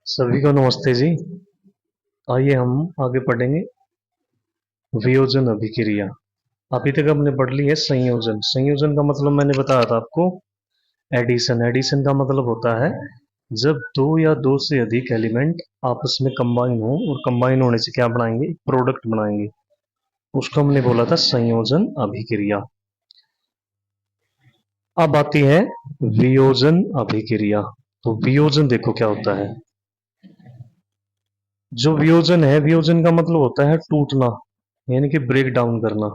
सभी को नमस्ते जी। आइए हम आगे पढ़ेंगे वियोजन अभिक्रिया। अभी तक हमने पढ़ ली है संयोजन। संयोजन का मतलब मैंने बताया था आपको एडिशन। एडिशन का मतलब होता है जब दो या दो से अधिक एलिमेंट आपस में कंबाइन हो और कंबाइन होने से क्या बनाएंगे, प्रोडक्ट बनाएंगे। उसको हमने बोला था संयोजन अभिक्रिया। अब आती है वियोजन अभिक्रिया। तो वियोजन देखो क्या होता है। जो वियोजन है, वियोजन का मतलब होता है टूटना, यानी कि ब्रेक डाउन करना।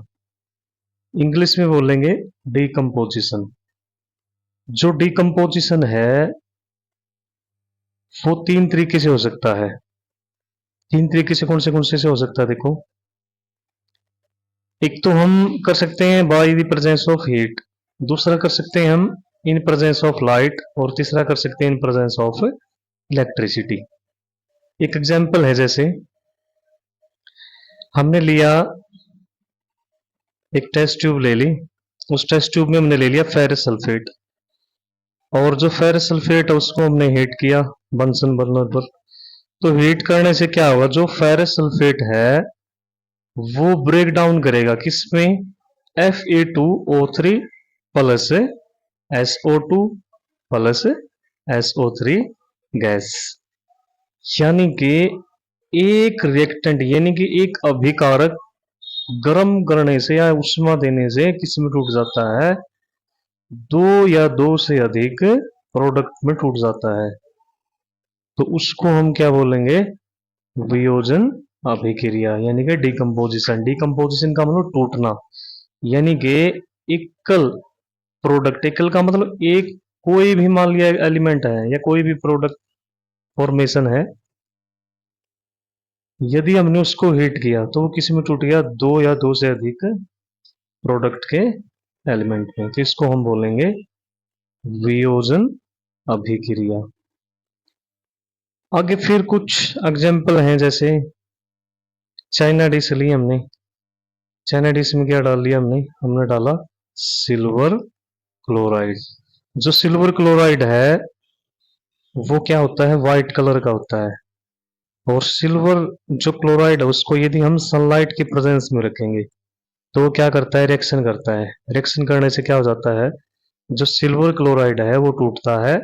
इंग्लिश में बोलेंगे डिकम्पोजिशन। जो डिकम्पोजिशन है वो तीन तरीके से हो सकता है। तीन तरीके से कौन से हो सकता है देखो। एक तो हम कर सकते हैं by the presence of heat, दूसरा कर सकते हैं हम इन प्रेजेंस ऑफ लाइट, और तीसरा कर सकते हैं इन प्रेजेंस ऑफ इलेक्ट्रिसिटी। एक एग्जांपल है, जैसे हमने लिया एक टेस्ट ट्यूब ले ली। उस टेस्ट ट्यूब में हमने ले लिया फेरस सल्फेट, और जो फेरस सल्फेट है उसको हमने हीट किया बंसन बर्नर पर। तो हीट करने से क्या होगा, जो फेरस सल्फेट है वो ब्रेक डाउन करेगा किसमें, Fe2O3 plus SO2 plus SO3 gas. यानी कि एक रिएक्टेंट यानी कि एक अभिकारक गर्म करने से या उष्मा देने से किसमें टूट जाता है, दो या दो से अधिक प्रोडक्ट में टूट जाता है। तो उसको हम क्या बोलेंगे, वियोजन अभिक्रिया, यानी कि डिकम्पोजिशन। डिकम्पोजिशन का मतलब टूटना, यानी कि एकल प्रोडक्ट। एकल का मतलब एक कोई भी मान लिया एलिमेंट है या कोई भी प्रोडक्ट फॉर्मेशन है, यदि हमने उसको हीट किया तो वो किसी में टूट गया, दो या दो से अधिक प्रोडक्ट के एलिमेंट में। तो इसको हम बोलेंगे वियोजन अभिक्रिया। आगे फिर कुछ एग्जाम्पल हैं, जैसे चाइना डिश ली हमने। चाइना डिश में क्या डाल लिया हमने, हमने डाला सिल्वर क्लोराइड। जो सिल्वर क्लोराइड है वो क्या होता है, व्हाइट कलर का होता है। और सिल्वर जो क्लोराइड है उसको यदि हम सनलाइट के प्रेजेंस में रखेंगे तो वो क्या करता है, रिएक्शन करता है। रिएक्शन करने से क्या हो जाता है, जो सिल्वर क्लोराइड है वो टूटता है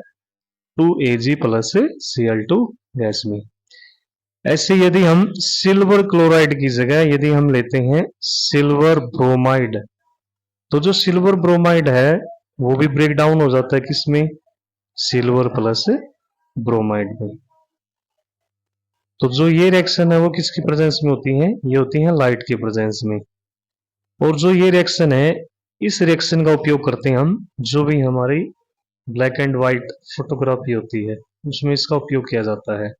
2Ag प्लस Cl2 गैस में। ऐसे यदि हम सिल्वर क्लोराइड की जगह यदि हम लेते हैं सिल्वर ब्रोमाइड, तो जो सिल्वर ब्रोमाइड है वो भी ब्रेक डाउन हो जाता है किसमें, सिल्वर प्लस ब्रोमाइड में। तो जो ये रिएक्शन है वो किसकी प्रेजेंस में होती है, ये होती है लाइट की प्रेजेंस में। और जो ये रिएक्शन है, इस रिएक्शन का उपयोग करते हैं हम, जो भी हमारी ब्लैक एंड व्हाइट फोटोग्राफी होती है उसमें इसका उपयोग किया जाता है।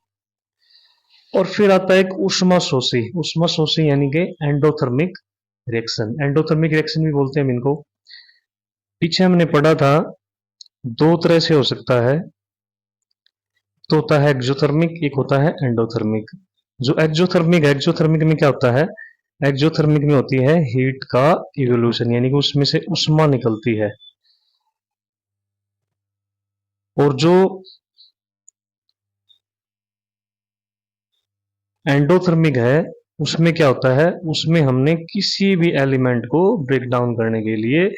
और फिर आता है एक उष्मा शोषी। उष्मा शोषी यानी कि एंडोथर्मिक रिएक्शन। एंडोथर्मिक रिएक्शन भी बोलते हैं हम इनको। पीछे हमने पढ़ा था दो तरह से हो सकता है, तो होता है एक्जोथर्मिक, एक होता है एंडोथर्मिक। जो एक्जोथर्मिक है, एक्जोथर्मिक में क्या होता है, एक्जोथर्मिक में होती है हीट का इवोल्यूशन, यानी कि उसमें से उष्मा निकलती है। और जो एंडोथर्मिक है उसमें क्या होता है, उसमें हमने किसी भी एलिमेंट को ब्रेक डाउन करने के लिए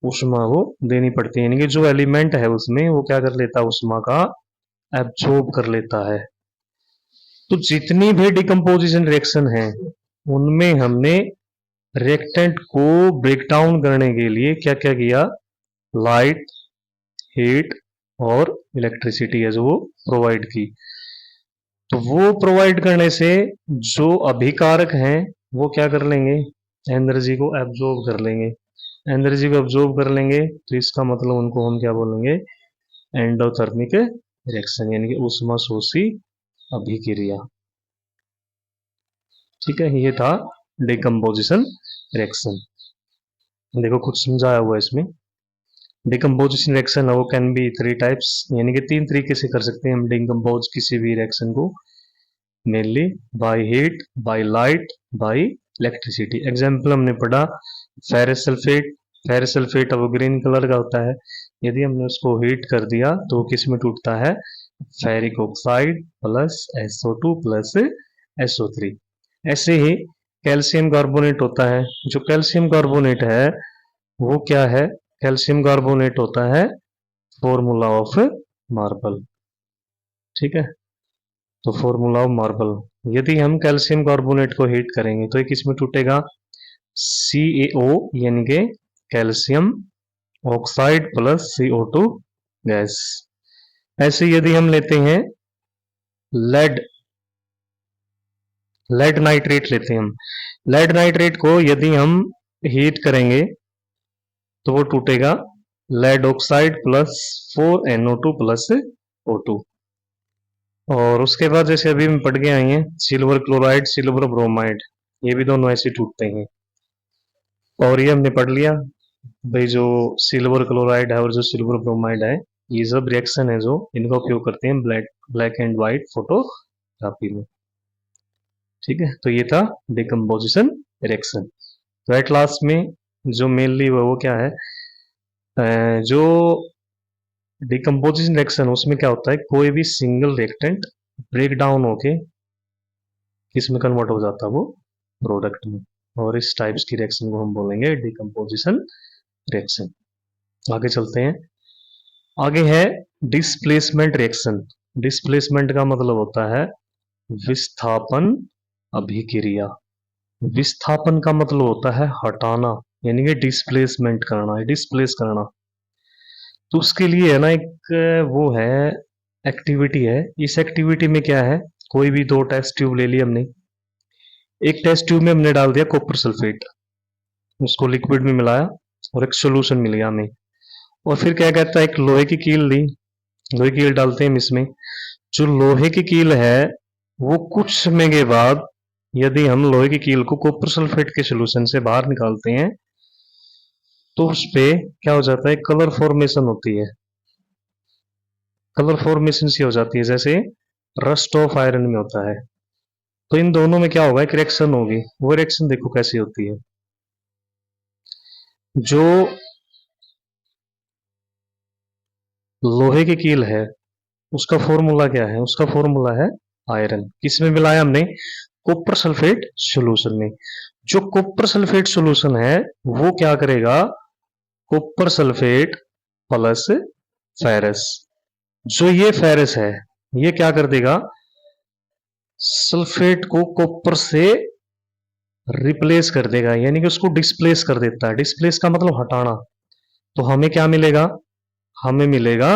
उष्मा वो देनी पड़ती है, यानी कि जो एलिमेंट है उसमें वो क्या कर लेता है, उष्मा का एब्जॉर्ब कर लेता है। तो जितनी भी डिकम्पोजिशन रिएक्शन है उनमें हमने रिएक्टेंट को ब्रेक डाउन करने के लिए क्या क्या किया, लाइट, हीट और इलेक्ट्रिसिटी है जो वो प्रोवाइड की। तो वो प्रोवाइड करने से जो अभिकारक हैं वो क्या कर लेंगे, एनर्जी को एब्जॉर्ब कर लेंगे। एनर्जी को एब्जॉर्ब कर लेंगे तो इसका मतलब उनको हम क्या बोलेंगे, एंडोथर्मिक रिएक्शन, यानी कि उष्मा शोषी अभिक्रिया। ठीक है, ये था डिकम्पोजिशन रिएक्शन। देखो कुछ समझाया हुआ है इसमें। डिकम्पोजिशन रिएक्शन है वो कैन बी थ्री टाइप्स, यानी कि तीन तरीके से कर सकते हैं हम डिकम्पोज किसी भी रिएक्शन को, mainly by heat, by light, bye electricity. Example हमने पढ़ा फेरस सल्फेट। फेरस सल्फेट वो ग्रीन कलर का होता है, यदि हमने उसको हीट कर दिया तो किस में टूटता है, ferric oxide plus SO2 plus SO3। ऐसे ही कैल्शियम कार्बोनेट होता है। जो कैल्शियम कार्बोनेट है वो क्या है? कैल्शियम कार्बोनेट होता है फॉर्मूला ऑफ मार्बल। ठीक है, तो फॉर्मूला ऑफ मार्बल, यदि हम कैल्शियम कार्बोनेट को हीट करेंगे तो ये किस में टूटेगा? CaO यानी कि calcium oxide plus CO2 gas. ऐसे यदि हम लेते हैं लेड, लेड नाइट्रेट लेते हैं हम, लेड नाइट्रेट को यदि हम हीट करेंगे तो वो टूटेगा lead oxide plus 4NO2 plus O2। और उसके बाद जैसे अभी हम पढ़ के आए हैं सिल्वर क्लोराइड, सिल्वर ब्रोमाइड, ये भी दोनों ऐसे टूटते हैं। और ये हमने पढ़ लिया भाई, जो सिल्वर क्लोराइड है और जो सिल्वर ब्रोमाइड है, ये सब रिएक्शन है जो इनका उपयोग करते हैं ब्लैक एंड व्हाइट फोटोग्राफी में। ठीक है, तो ये था डिकम्पोजिशन रिएक्शन। तो एट लास्ट में जो मेनली वो क्या है, जो डिकम्पोजिशन रिएक्शन उसमें क्या होता है, कोई भी सिंगल रिएक्टेंट ब्रेक डाउन होके किस में कन्वर्ट हो जाता है, वो प्रोडक्ट में। और इस टाइप्स की रिएक्शन को हम बोलेंगे डिकम्पोजिशन रिएक्शन। आगे चलते हैं। आगे है डिस्प्लेसमेंट रिएक्शन। डिस्प्लेसमेंट का मतलब होता है विस्थापन अभिक्रिया। विस्थापन का मतलब होता है हटाना, यानी कि डिस्प्लेसमेंट करना, डिस्प्लेस करना। तो उसके लिए है ना एक वो है एक्टिविटी है। इस एक्टिविटी में क्या है, कोई भी दो टेस्ट ट्यूब ले ली हमने, एक टेस्ट ट्यूब में हमने डाल दिया कॉपर सल्फेट, उसको लिक्विड में मिलाया और एक सोल्यूशन मिल गया हमें। और फिर क्या कहता है, एक लोहे की कील ली, लोहे की कील डालते हैं हम इसमें। जो लोहे की कील है वो कुछ समय के बाद यदि हम लोहे की कील को कॉपर सल्फेट के सोल्यूशन से बाहर निकालते हैं तो उस पे क्या हो जाता है, कलर फॉर्मेशन होती है। कलर फॉर्मेशन सी हो जाती है जैसे रस्ट ऑफ आयरन में होता है। तो इन दोनों में क्या होगा, एक रिएक्शन होगी। वो रिएक्शन देखो कैसी होती है। जो लोहे की कील है उसका फॉर्मूला क्या है, उसका फॉर्मूला है आयरन। किसमें मिलाया हमने, कॉपर सल्फेट सॉल्यूशन में। जो कॉपर सल्फेट सॉल्यूशन है वो क्या करेगा, कॉपर सल्फेट प्लस फेरस, जो ये फेरस है ये क्या कर देगा, सल्फेट को कॉपर से रिप्लेस कर देगा, यानी कि उसको डिस्प्लेस कर देता है। डिस्प्लेस का मतलब हटाना। तो हमें क्या मिलेगा, हमें मिलेगा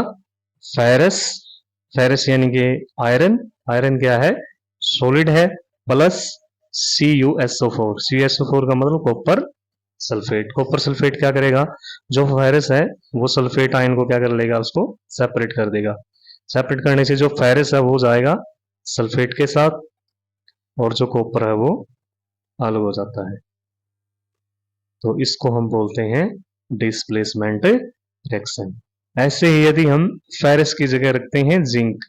फेरस। फेरस यानी कि आयरन। आयरन क्या है, सॉलिड है, प्लस CuSO4। CuSO4 का मतलब कॉपर सल्फेट। कॉपर सल्फेट क्या करेगा, जो फेरस है वो सल्फेट आयन को क्या कर लेगा, उसको सेपरेट कर देगा। सेपरेट करने से जो फेरस है वो जाएगा सल्फेट के साथ और जो कॉपर है वो अलग हो जाता है। तो इसको हम बोलते हैं डिस्प्लेसमेंट रिएक्शन। ऐसे ही यदि हम फेरस की जगह रखते हैं जिंक,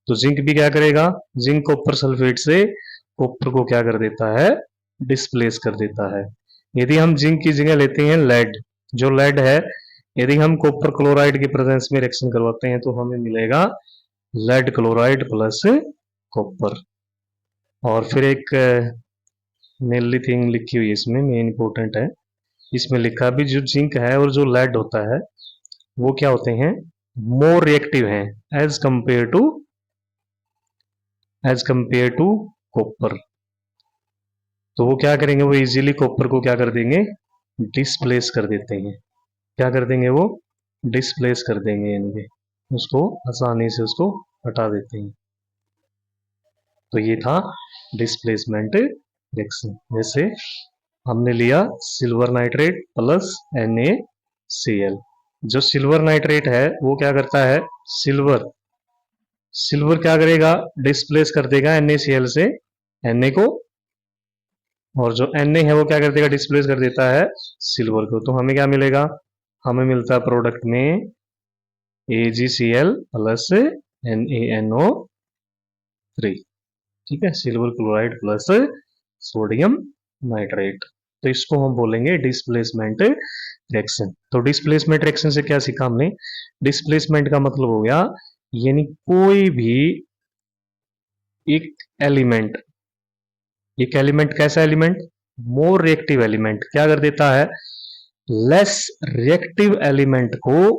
तो जिंक भी क्या करेगा, जिंक कॉपर सल्फेट से कॉपर को क्या कर देता है, डिस्प्लेस कर देता है। यदि हम जिंक की जगह लेते हैं लेड, जो लेड है यदि हम कॉपर क्लोराइड की प्रेजेंस में रिएक्शन करवाते हैं तो हमें मिलेगा लेड क्लोराइड प्लस कॉपर। और फिर एक मेनली थिंग लिखी हुई है इसमें, मेन इंपॉर्टेंट है, इसमें लिखा भी जो जिंक है और जो लेड होता है वो क्या होते हैं, मोर रिएक्टिव हैं एज कंपेयर टू कॉपर। तो वो क्या करेंगे, वो इजीली कॉपर को क्या कर देंगे, डिस्प्लेस कर देते हैं। क्या कर देंगे, वो डिस्प्लेस कर देंगे, यानी कि उसको आसानी से उसको हटा देते हैं। तो ये था डिस्प्लेसमेंट रिएक्शन। जैसे हमने लिया सिल्वर नाइट्रेट प्लस NaCl। जो सिल्वर नाइट्रेट है वो क्या करता है, सिल्वर सिल्वर क्या करेगा, डिस्प्लेस कर देगा NaCl से Na को, और जो Na है वो क्या कर देगा, डिस्प्लेस कर देता है सिल्वर को। तो हमें क्या मिलेगा, हमें मिलता है प्रोडक्ट में AgCl प्लस NaNO3। ठीक है, silver chloride plus sodium nitrate. तो इसको हम बोलेंगे डिस्प्लेसमेंट रिएक्शन। तो डिस्प्लेसमेंट रिएक्शन से क्या सीखा हमने, डिस्प्लेसमेंट का मतलब हो गया यानी कोई भी एक एलिमेंट, एक एलिमेंट कैसा एलिमेंट, मोर रिएक्टिव एलिमेंट क्या कर देता है, लेस रिएक्टिव एलिमेंट को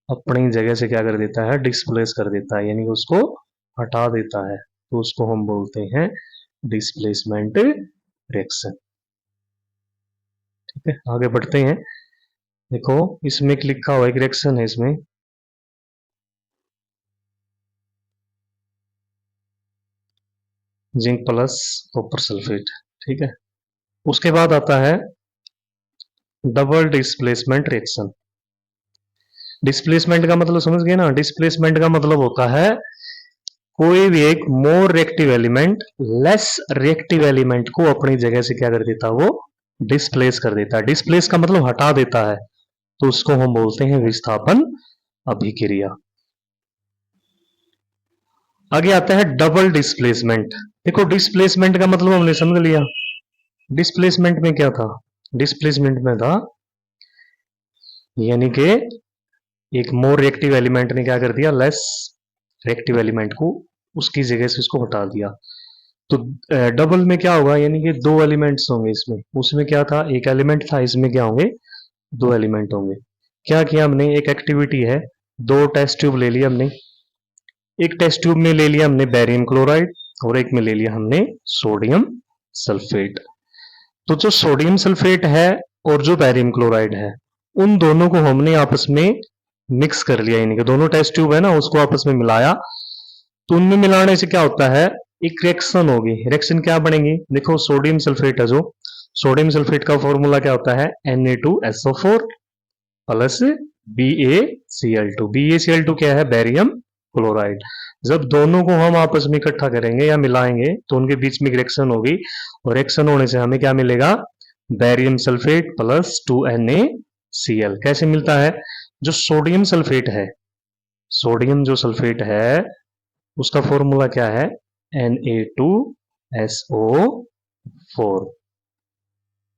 अपनी जगह से क्या कर देता है, डिस्प्लेस कर देता है, यानी कि उसको हटा देता है, तो उसको हम बोलते हैं डिस्प्लेसमेंट रिएक्शन। ठीक है, आगे बढ़ते हैं। देखो इसमें एक लिखा हुआ एक रिएक्शन है, इसमें जिंक प्लस कॉपर सल्फेट। ठीक है, उसके बाद आता है डबल डिस्प्लेसमेंट रिएक्शन। डिस्प्लेसमेंट का मतलब समझ गए ना, डिस्प्लेसमेंट का मतलब होता है कोई भी एक more reactive element less reactive element को अपनी जगह से क्या कर देता है, वो डिस्प्लेस कर देता है। डिस्प्लेस का मतलब हटा देता है, तो उसको हम बोलते हैं विस्थापन अभिक्रिया। आगे आता है डबल डिस्प्लेसमेंट। देखो डिस्प्लेसमेंट का मतलब हमने समझ लिया, डिस्प्लेसमेंट में क्या था, डिस्प्लेसमेंट में था यानी कि एक मोर रिएक्टिव एलिमेंट ने क्या कर दिया, लेस रिएक्टिव एलिमेंट को उसकी जगह से उसको हटा दिया। तो डबल में क्या होगा, यानी कि दो एलिमेंट्स होंगे इसमें, उसमें क्या था एक एलिमेंट था, इसमें क्या होंगे दो एलिमेंट होंगे। क्या किया हमने, एक एक्टिविटी है, दो टेस्ट ट्यूब ले लिया हमने, एक टेस्ट ट्यूब में ले लिया हमने बेरियम क्लोराइड और एक में ले लिया हमने सोडियम सल्फेट। तो जो सोडियम सल्फेट है और जो बेरियम क्लोराइड है, उन दोनों को हमने आपस में मिक्स कर लिया, यानी कि दोनों टेस्ट ट्यूब है ना उसको आपस में मिलाया। तो उनमें मिलाने से क्या होता है, एक रिएक्शन होगी। रिएक्शन क्या बनेगी, देखो सोडियम सल्फेट है, जो सोडियम सल्फेट का फॉर्मूला क्या होता है, Na2SO4 प्लस BaCl2। BaCl2 क्या है, बेरियम क्लोराइड। जब दोनों को हम आपस में इकट्ठा करेंगे या मिलाएंगे तो उनके बीच में एक रिएक्शन होगी, और रिएक्शन होने से हमें क्या मिलेगा, बेरियम सल्फेट प्लस 2NaCl। कैसे मिलता है, जो सोडियम सल्फेट है, सोडियम जो सल्फेट है उसका फॉर्मूला क्या है, Na2SO4।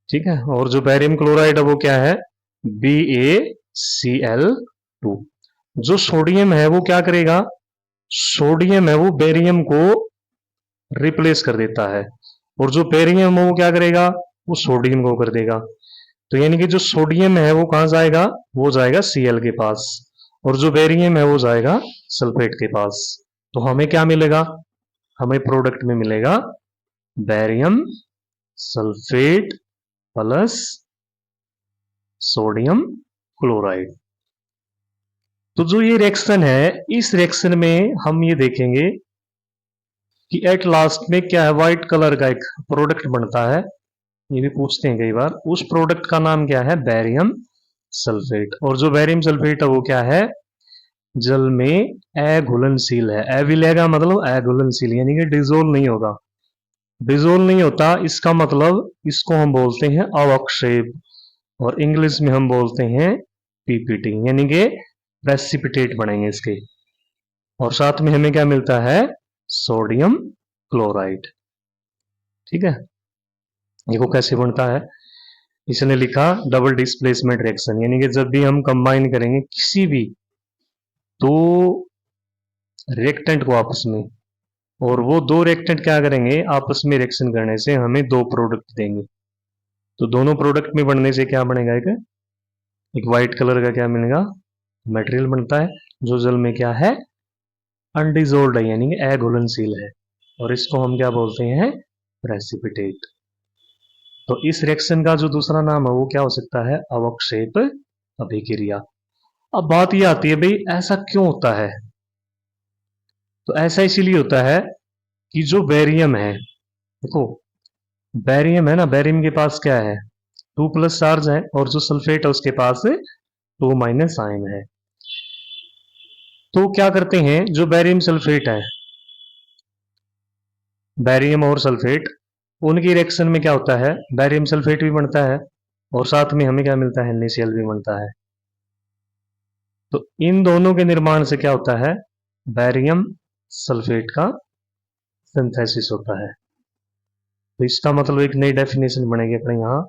ठीक है, और जो बेरियम क्लोराइड है वो क्या है, BaCl2। जो सोडियम है वो क्या करेगा, सोडियम है वो बेरियम को रिप्लेस कर देता है, और जो बेरियम है वो क्या करेगा, वो सोडियम को कर देगा। तो यानी कि जो सोडियम है वो कहां जाएगा, वो जाएगा Cl के पास, और जो बेरियम है वो जाएगा सल्फेट के पास। तो हमें क्या मिलेगा, हमें प्रोडक्ट में मिलेगा barium sulphate plus sodium chloride. तो जो ये रिएक्शन है, इस रिएक्शन में हम ये देखेंगे कि एट लास्ट में क्या है, व्हाइट कलर का एक प्रोडक्ट बनता है, ये भी पूछते हैं कई बार। उस प्रोडक्ट का नाम क्या है, बेरियम सल्फेट। और जो बेरियम सल्फेट है वो क्या है, जल में अघुलनशील है। अविलेगा मतलब अघुलनशील, यानी कि डिजोल्व नहीं होगा, डिजोल्व नहीं होता, इसका मतलब इसको हम बोलते हैं अवक्षेप, और इंग्लिश में हम बोलते हैं पीपीटी, यानी कि प्रेसिपिटेट बनेंगे इसके। और साथ में हमें क्या मिलता है, सोडियम क्लोराइड। ठीक है, देखो कैसे बनता है, इसने लिखा डबल डिस्प्लेसमेंट रिएक्शन, यानी कि जब भी हम कंबाइन करेंगे किसी भी दो रिएक्टेंट को आपस में, और वो दो रिएक्टेंट क्या करेंगे, आपस में रिएक्शन करने से हमें दो प्रोडक्ट देंगे। तो दोनों प्रोडक्ट में बनने से क्या बनेगा, एक व्हाइट कलर का क्या मिलेगा, मटेरियल बनता है, जो जल में क्या है, अनडिजोल्ड है, यानी कि अघुलनशील है, और इसको हम क्या बोलते हैं, प्रेसिपिटेट। तो इस रिएक्शन का जो दूसरा नाम है वो क्या हो सकता है, अवक्षेप अभिक्रिया। अब बात ये आती है भाई ऐसा क्यों होता है, तो ऐसा इसीलिए होता है कि जो बेरियम है, देखो बेरियम है ना, बेरियम के पास क्या है, 2+ चार्ज है, और जो सल्फेट है उसके पास 2- आयन है। तो क्या करते हैं, जो बेरियम सल्फेट है, बेरियम और सल्फेट, उनकी रिएक्शन में क्या होता है, बेरियम सल्फेट भी बनता है, और साथ में हमें क्या मिलता है, NaCl भी बनता है। तो इन दोनों के निर्माण से क्या होता है, बेरियम सल्फेट का सिंथेसिस होता है। तो इसका मतलब एक नई डेफिनेशन बनेगी अपने यहाँ,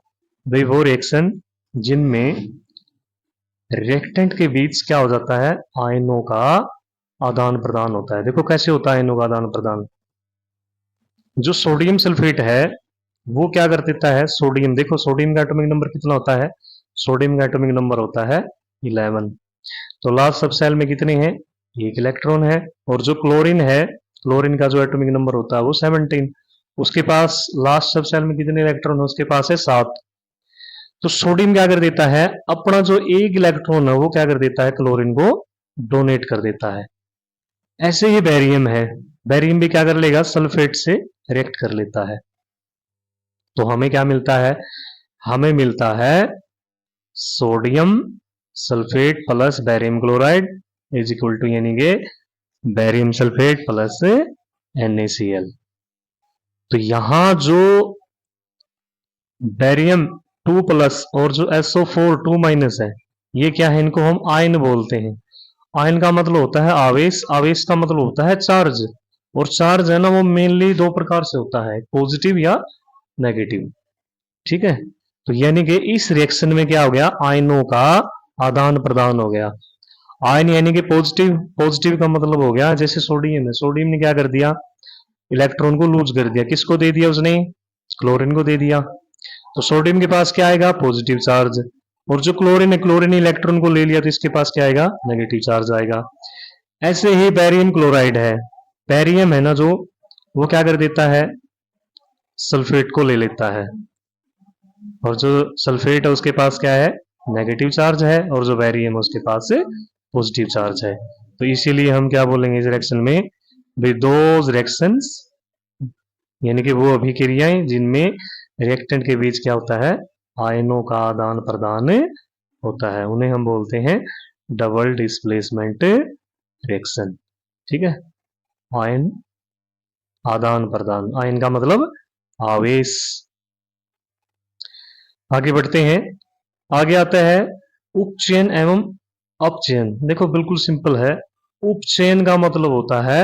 भाई वो रिएक्शन जिनमें रिएक्टेंट के बीच क्या हो जाता है, आयनों का आदान प्रदान होता है। देखो कैसे होता है इनों का आदान प्रदान। जो सोडियम सल्फेट है वो क्या कर देता है, सोडियम, देखो सोडियम का एटॉमिक नंबर कितना होता है, सोडियम का एटॉमिक नंबर होता है 11। तो लास्ट सब सेल में कितने हैं, एक इलेक्ट्रॉन है। और जो क्लोरीन है, क्लोरीन का जो एटॉमिक नंबर होता है वो 17। उसके पास लास्ट सब सेल में कितने इलेक्ट्रॉन है, उसके पास है 7। तो सोडियम क्या कर देता है, अपना जो एक इलेक्ट्रॉन है वो क्या कर देता है, क्लोरीन को डोनेट कर देता है। ऐसे ही बैरियम है, बैरियम भी क्या कर लेगा, सल्फेट से रिएक्ट कर लेता है। तो हमें क्या मिलता है, हमें मिलता है sodium sulphate plus barium chloride is equal to यानी कि बैरियम सल्फेट प्लस NaCl। तो यहां जो बैरियम 2 प्लस और जो SO4 2 माइनस है, ये क्या है, इनको हम आयन बोलते हैं। आयन का मतलब होता है आवेश, आवेश का मतलब होता है चार्ज। और चार्ज है ना वो मेनली दो प्रकार से होता है, पॉजिटिव या नेगेटिव। ठीक है, तो यानी कि इस रिएक्शन में क्या हो गया, आयनों का आदान प्रदान हो गया। आयन यानी कि पॉजिटिव, पॉजिटिव का मतलब हो गया जैसे सोडियम है, सोडियम ने क्या कर दिया, इलेक्ट्रॉन को लूज कर दिया। किसको दे दिया उसने, क्लोरीन को दे दिया। तो सोडियम के पास क्या आएगा, पॉजिटिव चार्ज। और जो क्लोरीन है, क्लोरीन इलेक्ट्रॉन को ले लिया तो इसके पास क्या आएगा, नेगेटिव चार्ज आएगा। ऐसे ही बैरियम क्लोराइड है, बैरियम है ना जो, वो क्या कर देता है, सल्फेट को ले लेता है। और जो सल्फेट है उसके पास क्या है, नेगेटिव चार्ज है। और जो बैरियम है उसके पास पॉजिटिव चार्ज है। तो इसीलिए हम क्या बोलेंगे इस रिएक्शन में, दोज रिएक्शंस, यानी कि वो अभिक्रियाएं जिनमें रिएक्टेंट के बीच क्या होता है, आयनों का आदान प्रदान होता है, उन्हें हम बोलते हैं डबल डिस्प्लेसमेंट रिएक्शन। ठीक है, आयन आदान प्रदान, आयन का मतलब आवेश। आगे बढ़ते हैं, आगे आता है उपचयन एवं अपचयन। देखो बिल्कुल सिंपल है, उपचयन का मतलब होता है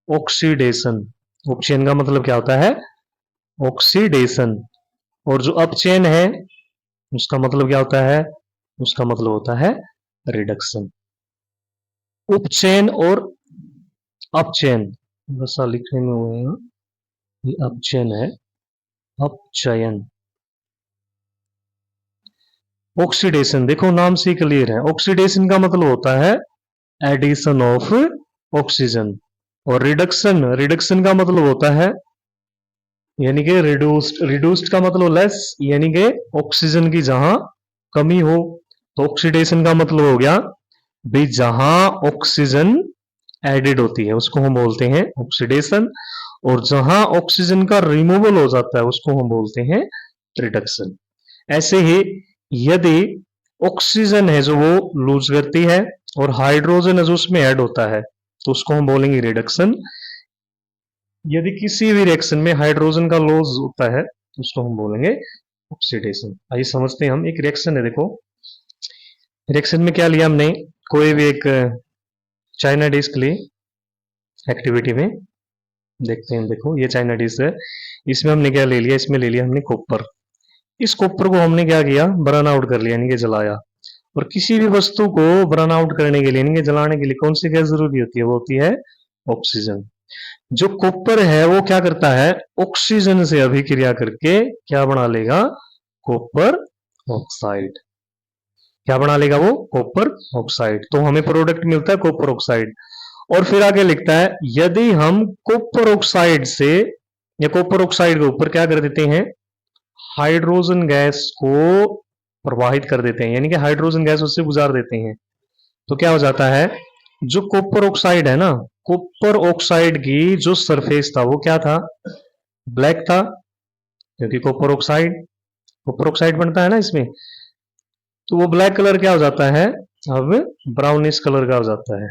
ऑक्सीडेशन। उपचयन का मतलब क्या होता है, ऑक्सीडेशन। और जो अपचयन है उसका मतलब क्या होता है, उसका मतलब होता है रिडक्शन। उपचयन और अपचयन बस लिखने में हुए हैं, ये अपचयन है, अपचयन। ऑक्सीडेशन देखो नाम से क्लियर है, ऑक्सीडेशन का मतलब होता है एडिशन ऑफ ऑक्सीजन। और रिडक्शन, रिडक्शन का मतलब होता है यानी कि रिड्यूस्ड, रिड्यूस्ड का मतलब लेस, यानी कि ऑक्सीजन की जहां कमी हो। तो ऑक्सीडेशन का मतलब हो गया भाई जहां ऑक्सीजन एडेड होती है उसको हम बोलते हैं ऑक्सीडेशन। और जहां ऑक्सीजन का रिमूवल हो जाता है उसको हम बोलते हैं रिडक्शन। ऐसे ही यदि ऑक्सीजन है जो वो लूज करती है और हाइड्रोजन है जो उसमें ऐड होता है तो उसको हम बोलेंगे रिडक्शन। यदि किसी भी रिएक्शन में हाइड्रोजन का लॉस होता है तो उसको हम बोलेंगे ऑक्सीडेशन। आइए समझते हैं, हम एक रिएक्शन है, देखो रिएक्शन में क्या लिया हमने, कोई भी एक चाइना डिश के लिए एक्टिविटी में देखते हैं। देखो ये चाइना डिश है, इसमें हमने क्या ले लिया, इसमें ले लिया हमने कॉपर। इस कॉपर को हमने क्या किया, बर्न आउट कर लिया यानी कि जलाया। और किसी भी वस्तु को बर्न आउट करने के लिए यानी कि जलाने के लिए कौन सी गैस जरूरी होती है, वो होती है ऑक्सीजन। जो कॉपर है वो क्या करता है, ऑक्सीजन से अभिक्रिया करके क्या बना लेगा, कॉपर ऑक्साइड। क्या बना लेगा वो, कॉपर ऑक्साइड। तो हमें प्रोडक्ट मिलता है कॉपर ऑक्साइड। और फिर आगे लिखता है यदि हम कॉपर ऑक्साइड से या कॉपर ऑक्साइड के ऊपर क्या कर देते हैं, हाइड्रोजन गैस को प्रवाहित कर देते हैं, यानी कि हाइड्रोजन गैस उससे गुजार देते हैं, तो क्या हो जाता है, जो कॉपर ऑक्साइड है ना, कॉपर ऑक्साइड की जो सरफेस था वो क्या था, ब्लैक था। क्योंकि कॉपर ऑक्साइड बनता है ना इसमें, तो वो ब्लैक कलर क्या हो जाता है, अब ब्राउनिश कलर का हो जाता है।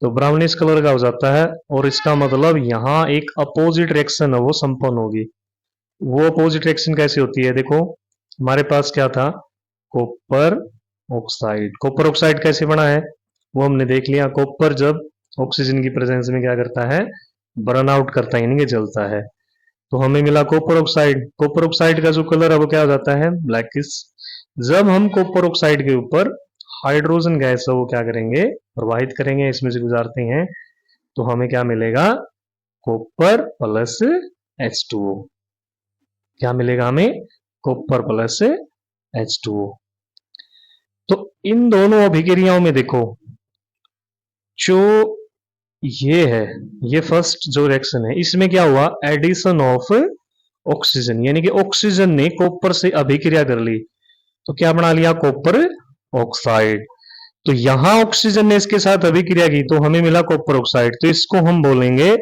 तो ब्राउनिश कलर का हो जाता है और इसका मतलब यहां एक अपोजिट रिएक्शन है वो संपन्न होगी। वो अपोजिट रिएक्शन कैसे होती है, देखो हमारे पास क्या था, कॉपर ऑक्साइड। कॉपर ऑक्साइड कैसे बना है वो हमने देख लिया। कॉपर जब ऑक्सीजन की प्रेजेंस में क्या करता है, बर्न आउट करता है यानी कि जलता है। तो हमें मिला कॉपर ऑक्साइड। कॉपर ऑक्साइड का जो कलर है वो क्या हो जाता है, ब्लैकिश। जब हम कॉपर ऑक्साइड के ऊपर हाइड्रोजन गैस है वो क्या करेंगे, प्रवाहित करेंगे, इसमें से गुजारते हैं, तो हमें क्या मिलेगा, कॉपर प्लस H2O। क्या मिलेगा हमें, कॉपर प्लस H2O। तो इन दोनों अभिक्रियाओं में देखो, जो ये है, ये फर्स्ट जो रिएक्शन है, इसमें क्या हुआ, एडिशन ऑफ ऑक्सीजन, यानी कि ऑक्सीजन ने कॉपर से अभिक्रिया कर ली, तो क्या बना लिया, कॉपर ऑक्साइड। तो यहां ऑक्सीजन ने इसके साथ अभिक्रिया की तो हमें मिला कॉपर ऑक्साइड, तो इसको हम बोलेंगे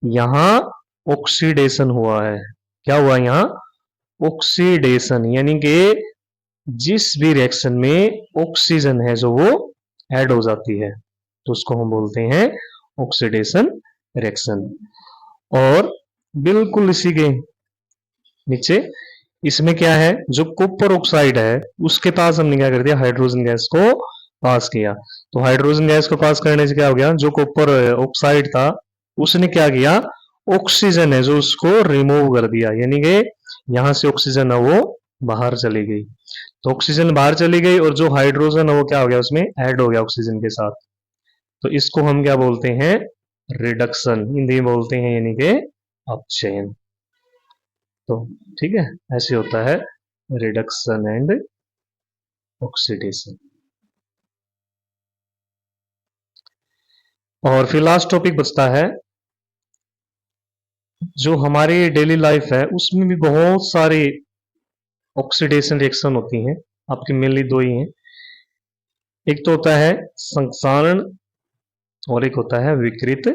यहां ऑक्सीडेशन हुआ है। क्या हुआ यहां, ऑक्सीडेशन, यानी कि जिस भी रिएक्शन में ऑक्सीजन है जो वो ऐड हो जाती है, तो उसको हम बोलते हैं ऑक्सीडेशन रिएक्शन। और बिल्कुल इसी के नीचे इसमें क्या है, जो कॉपर ऑक्साइड है उसके पास हमने क्या कर दिया, हाइड्रोजन गैस को पास किया। तो हाइड्रोजन गैस को पास करने से क्या हो गया, जो कॉपर ऑक्साइड था उसने क्या किया, ऑक्सीजन है जो उसको रिमूव कर दिया, यानी कि यहां से ऑक्सीजन है वो बाहर चली गई। तो ऑक्सीजन बाहर चली गई और जो हाइड्रोजन है वो क्या हो गया, उसमें ऐड हो गया ऑक्सीजन के साथ। तो इसको हम क्या बोलते हैं, रिडक्शन, हिंदी में बोलते हैं यानी कि अपचयन। तो ठीक है, ऐसे होता है रिडक्शन एंड ऑक्सीडेशन। और फिर लास्ट टॉपिक बचता है, जो हमारी डेली लाइफ है उसमें भी बहुत सारे ऑक्सीडेशन रिएक्शन होती हैं, आपकी मेनली दो ही हैं। एक तो होता है संक्षारण और एक होता है विकृत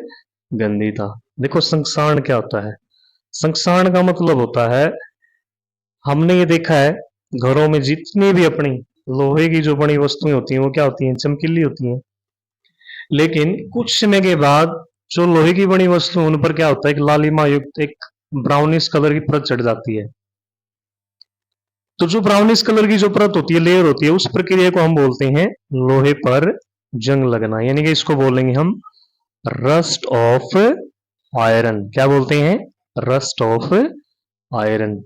गंधिता। देखो संक्षारण क्या होता है, संक्षारण का मतलब होता है, हमने ये देखा है घरों में जितनी भी अपनी लोहे की जो बनी वस्तुएं होती हैं वो क्या होती हैं, चमकीली होती हैं, लेकिन कुछ समय के बाद जो लोहे की बनी वस्तु उन पर क्या होता है, एक लालिमा युक्त एक ब्राउनिश कलर की परत चढ़ जाती है। तो जो ब्राउनिश कलर की जो परत होती है, लेयर होती है, उस प्रक्रिया को हम बोलते हैं लोहे पर जंग लगना, यानी कि इसको बोलेंगे हम रस्ट ऑफ आयरन। क्या बोलते हैं, रस्ट ऑफ आयरन।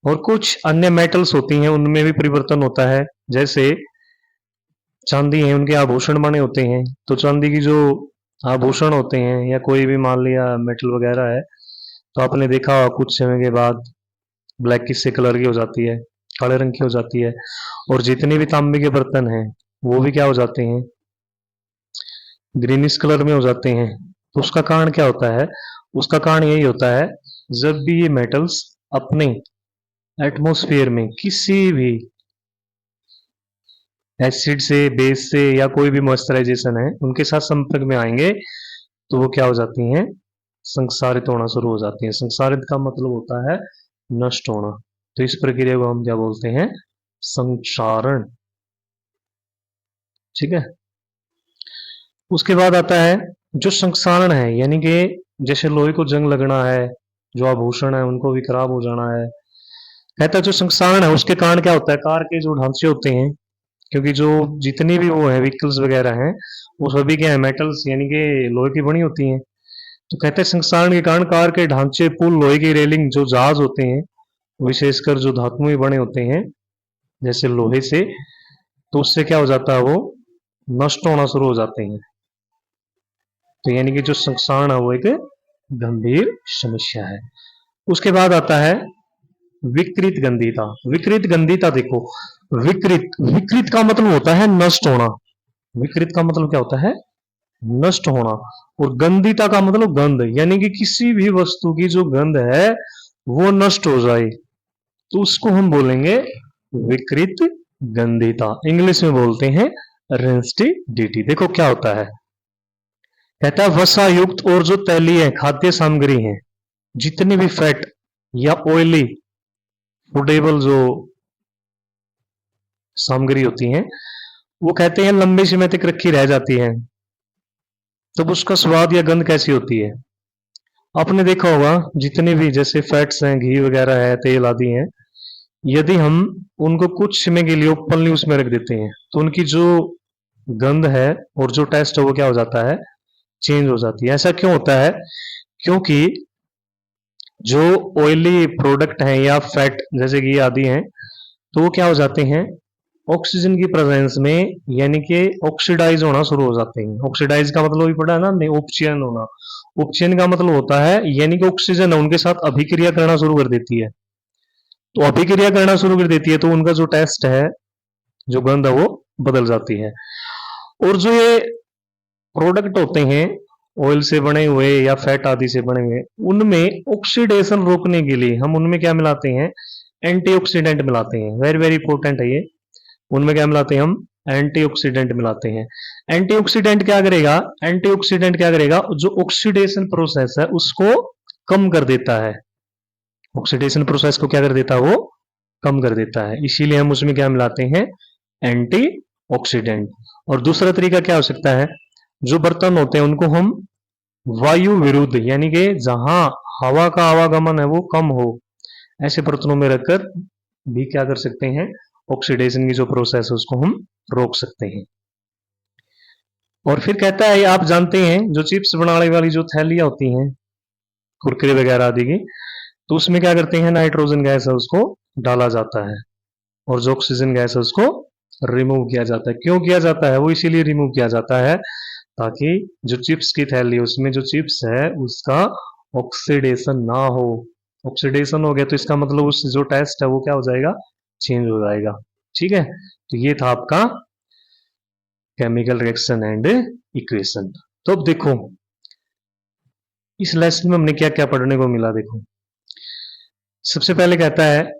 और कुछ अन्य मेटल्स होती हैं उनमें भी परिवर्तन होता है, जैसे चांदी है, उनके आभूषण बने होते हैं, तो चांदी की जो आभूषण होते हैं या कोई भी मान लिया मेटल वगैरह है, तो आपने देखा कुछ समय के बाद ब्लैक किस कलर की हो जाती है, काले रंग की हो जाती है। और जितने भी तांबे के बर्तन हैं वो भी क्या हो जाते हैं, ग्रीनिश कलर में हो जाते हैं। तो उसका कारण क्या होता है, उसका कारण यही होता है, जब भी ये मेटल्स अपने एटमॉस्फेयर में किसी भी एसिड से, बेस से या कोई भी मॉइस्चराइजेशन है उनके साथ संपर्क में आएंगे, तो वो क्या हो जाती हैं, संक्षारित होना शुरू हो जाती हैं। संक्षारित का मतलब होता है नष्ट होना, तो इस प्रक्रिया को हम क्या बोलते हैं, संक्षारण। ठीक है, उसके बाद आता है जो संक्षारण है, यानी कि जैसे लोहे को जंग लगना है, जो आभूषण है उनको भी खराब हो जाना है। कहता है जो संक्षारण है उसके कारण क्या होता है, कार के जो ढांचे होते हैं, क्योंकि जो जितनी भी वो है व्हीकल्स वगैरह हैं वो सभी क्या है, मेटल्स यानी कि लोहे की बनी होती हैं। तो कहते हैं संक्षारण के कारण कार के ढांचे, पुल, लोहे की रेलिंग, जो जहाज होते हैं विशेषकर जो धातु में बने होते हैं जैसे लोहे से, तो उससे क्या हो जाता है, वो नष्ट होना शुरू हो जाते हैं। तो यानी कि जो संक्षारण है वो एक गंभीर समस्या है। उसके बाद आता है विकृत गंधिता। विकृत गंधिता देखो, विकृत, विकृत का मतलब होता है नष्ट होना। विकृत का मतलब क्या होता है, नष्ट होना। और गंधिता का मतलब गंध, यानी कि किसी भी वस्तु की जो गंध है वो नष्ट हो जाए, तो उसको हम बोलेंगे विकृत गंधिता। इंग्लिश में बोलते हैं रेंस्टिडिटी। देखो क्या होता है, कहता है वसा युक्त और जो तैलीय खाद्य सामग्री है, जितनी भी फैट या ऑयली फूडेबल जो सामग्री होती है, वो कहते हैं लंबे समय तक रखी रह जाती है, तब उसका स्वाद या गंध कैसी होती है। आपने देखा होगा जितने भी जैसे फैट्स हैं, घी वगैरह है, तेल आदि हैं, यदि हम उनको कुछ समय के लिए ओपनली उसमें रख देते हैं तो उनकी जो गंध है और जो टेस्ट है वो क्या हो जाता है, चेंज हो जाती है। ऐसा क्यों होता है, क्योंकि जो ऑयली प्रोडक्ट हैं या फैट जैसे घी आदि हैं, तो वो क्या हो जाते हैं, ऑक्सीजन की प्रेजेंस में यानी कि ऑक्सीडाइज होना शुरू हो जाते हैं। ऑक्सीडाइज का मतलब भी पढ़ा है ना हमने, उपचयन होना। उपचयन का मतलब होता है यानी कि ऑक्सीजन है उनके साथ अभिक्रिया करना शुरू कर देती है। तो अभिक्रिया करना शुरू कर देती है तो उनका जो टेस्ट है, जो गंध है वो बदल जाती है। और जो ये प्रोडक्ट होते हैं ऑयल से बने हुए या फैट आदि से बने हुए, उनमें ऑक्सीडेशन रोकने के लिए हम उनमें क्या मिलाते हैं, एंटीऑक्सीडेंट मिलाते हैं। वेरी वेरी इंपॉर्टेंट है ये। उनमें क्या मिलाते हैं हम, एंटीऑक्सीडेंट मिलाते हैं। एंटीऑक्सीडेंट क्या करेगा, एंटीऑक्सीडेंट क्या करेगा, जो ऑक्सीडेशन प्रोसेस है उसको कम कर देता है। ऑक्सीडेशन प्रोसेस को क्या कर देता है, वो कम कर देता है। इसीलिए हम उसमें क्या मिलाते हैं, एंटीऑक्सीडेंट। और दूसरा तरीका क्या हो सकता है, जो बर्तन होते हैं उनको हम वायु विरुद्ध यानी कि जहां हवा का आवागमन है वो कम हो, ऐसे बर्तनों में रखकर भी क्या कर सकते हैं, ऑक्सीडेशन की जो प्रोसेस है उसको हम रोक सकते हैं। और फिर कहता है, आप जानते हैं जो चिप्स बनाने वाली जो थैलियां होती हैं कुरकुरे वगैरह आदि की, तो उसमें क्या करते हैं, नाइट्रोजन गैस है उसको डाला जाता है और जो ऑक्सीजन गैस है उसको रिमूव किया जाता है। क्यों किया जाता है, वो इसीलिए रिमूव किया जाता है ताकि जो चिप्स की थैली उसमें जो चिप्स है उसका ऑक्सीडेशन ना हो। ऑक्सीडेशन हो गया तो इसका मतलब उस जो टेस्ट है वो क्या हो जाएगा, चेंज हो जाएगा। ठीक है, तो ये था आपका केमिकल रिएक्शन एंड इक्वेशन। तो अब देखो इस लेसन में हमने क्या क्या पढ़ने को मिला। देखो सबसे पहले कहता है,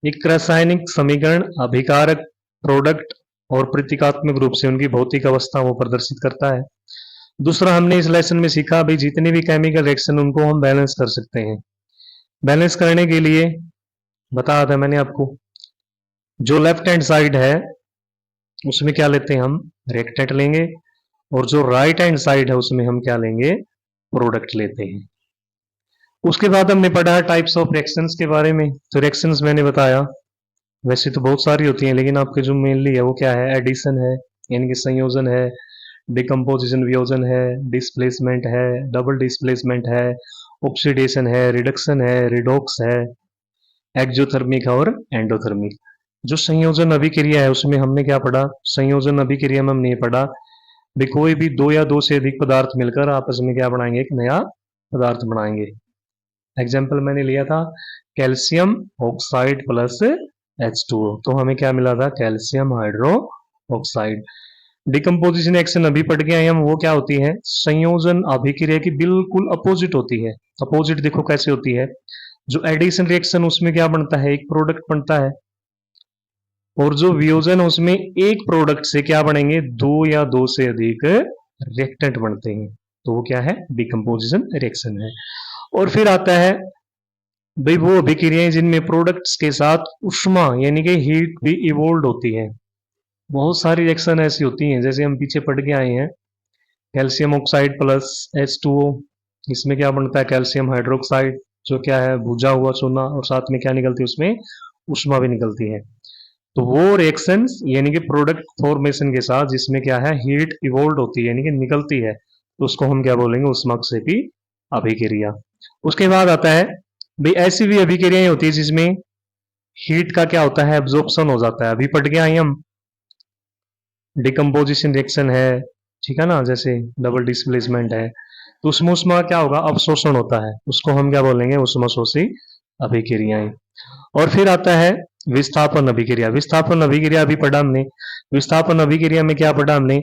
एक रासायनिक समीकरण अभिकारक प्रोडक्ट और प्रतीकात्मक रूप से उनकी भौतिक अवस्था को प्रदर्शित करता है। दूसरा हमने इस लेसन में सीखा भाई जितने भी केमिकल रिएक्शन उनको हम बैलेंस कर सकते हैं। बैलेंस करने के लिए बताया था मैंने आपको, जो लेफ्ट हैंड साइड है उसमें क्या लेते हैं हम, रिएक्टेंट लेंगे, और जो राइट हैंड साइड है उसमें हम क्या लेंगे, प्रोडक्ट लेते हैं। उसके बाद हमने पढ़ा है टाइप्स ऑफ रिएक्शंस के बारे में। तो रिएक्शंस मैंने बताया वैसे तो बहुत सारी होती हैं, लेकिन आपके जो मेनली है वो क्या है, एडिशन है यानी कि संयोजन है, डिकम्पोजिशन वियोजन है, डिस्प्लेसमेंट है, डबल डिस्प्लेसमेंट है, ऑक्सीडेशन है, रिडक्शन है, रिडॉक्स है, एक्जोथर्मिक है और एंडोथर्मिक। जो संयोजन अभिक्रिया है उसमें हमने क्या पढ़ा, संयोजन अभिक्रिया में हमने ये पढ़ा भी कोई भी दो या दो से अधिक पदार्थ मिलकर आपस में क्या बनाएंगे, एक नया पदार्थ बनाएंगे। एग्जाम्पल मैंने लिया था कैल्शियम ऑक्साइड प्लस H2O, तो हमें क्या मिला था, calcium hydro oxide. Decomposition action अभी पढ़ के आए हम, वो क्या होती है, संयोजन अभिक्रिया की बिल्कुल अपोजिट होती है। अपोजिट देखो कैसे होती है, जो एडिशन रिएक्शन उसमें क्या बनता है, एक प्रोडक्ट बनता है, और जो वियोजन उसमें एक प्रोडक्ट से क्या बनेंगे, दो या दो से अधिक रिएक्टेंट बनते हैं। तो वो क्या है, डिकम्पोजिशन रिएक्शन है। और फिर आता है भाई वो अभिक्रियाएं जिनमें प्रोडक्ट्स के साथ उष्मा यानी कि हीट भी इवोल्व होती है। बहुत सारी रिएक्शन ऐसी होती हैं, जैसे हम पीछे पढ़ के आए हैं कैल्शियम ऑक्साइड प्लस H2O, इसमें क्या बनता है, कैल्शियम हाइड्रोक्साइड, जो क्या है भुजा हुआ चूना, और साथ में क्या निकलती है, उसमें उष्मा भी निकलती है। तो वो रिएक्शंस यानी कि प्रोडक्ट फॉर्मेशन के साथ जिसमें क्या है, हीट इवोल्व होती है यानी कि निकलती है, तो उसको हम क्या बोलेंगे, उष्माक्षेपी अभिक्रिया। उसके बाद आता है भाई ऐसी भी अभिक्रियाएं होती है जिसमें हीट का क्या होता है, एब्जॉर्प्शन हो जाता है। अभी पढ़ के आए हम डिकम्पोजिशन रिएक्शन है, ठीक है ना, जैसे डबल डिस्प्लेसमेंट है, तो उसमें उष्मा क्या होगा, अवशोषण होता है, उसको हम क्या बोलेंगे, उष्माशोषी अभिक्रियाएं। और फिर आता है विस्थापन अभिक्रिया। विस्थापन अभिक्रिया भी पढ़ा हमने। विस्थापन अभिक्रिया में क्या पढ़ा हमने,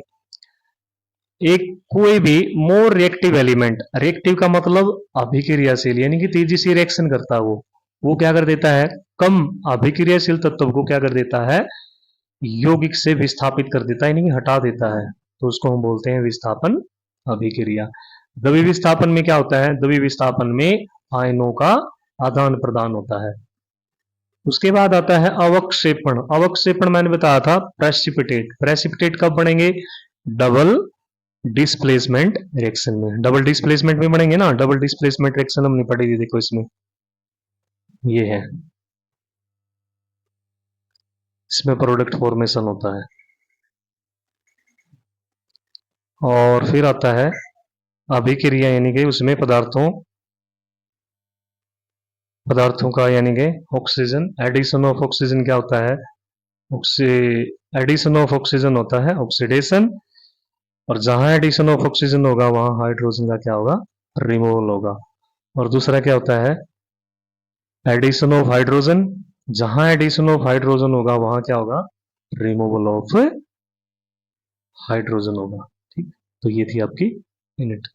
एक कोई भी मोर रिएक्टिव एलिमेंट, रिएक्टिव का मतलब अभिक्रियाशील यानी कि तेजी से रिएक्शन करता है, वो क्या कर देता है, कम अभिक्रियाशील तत्व को क्या कर देता है, यौगिक से विस्थापित कर देता है यानी कि हटा देता है, तो उसको हम बोलते हैं विस्थापन अभिक्रिया। द्रव्य विस्थापन में क्या होता है, द्रव्य विस्थापन में आयनों का आदान प्रदान होता है। उसके बाद आता है अवक्षेपण। अवक्षेपण मैंने बताया था प्रेसिपिटेट। प्रेसिपिटेट कब बनेंगे, डबल डिस्प्लेसमेंट रिएक्शन में। डबल डिस्प्लेसमेंट में बनेंगे ना, डबल डिस्प्लेसमेंट रिएक्शन हमने पढ़ी थी, देखो इसमें ये है, इसमें प्रोडक्ट फॉर्मेशन होता है। और फिर आता है अभिक्रिया यानी कि उसमें पदार्थों का यानी कि ऑक्सीजन, एडिशन ऑफ ऑक्सीजन क्या होता है, एडिशन ऑफ ऑक्सीजन होता है ऑक्सीडेशन, और जहां एडिशन ऑफ ऑक्सीजन होगा वहां हाइड्रोजन का क्या होगा, रिमूवल होगा। और दूसरा क्या होता है, एडिशन ऑफ हाइड्रोजन, जहां एडिशन ऑफ हाइड्रोजन होगा वहां क्या होगा, रिमूवल ऑफ हाइड्रोजन होगा। ठीक, तो ये थी आपकी यूनिट।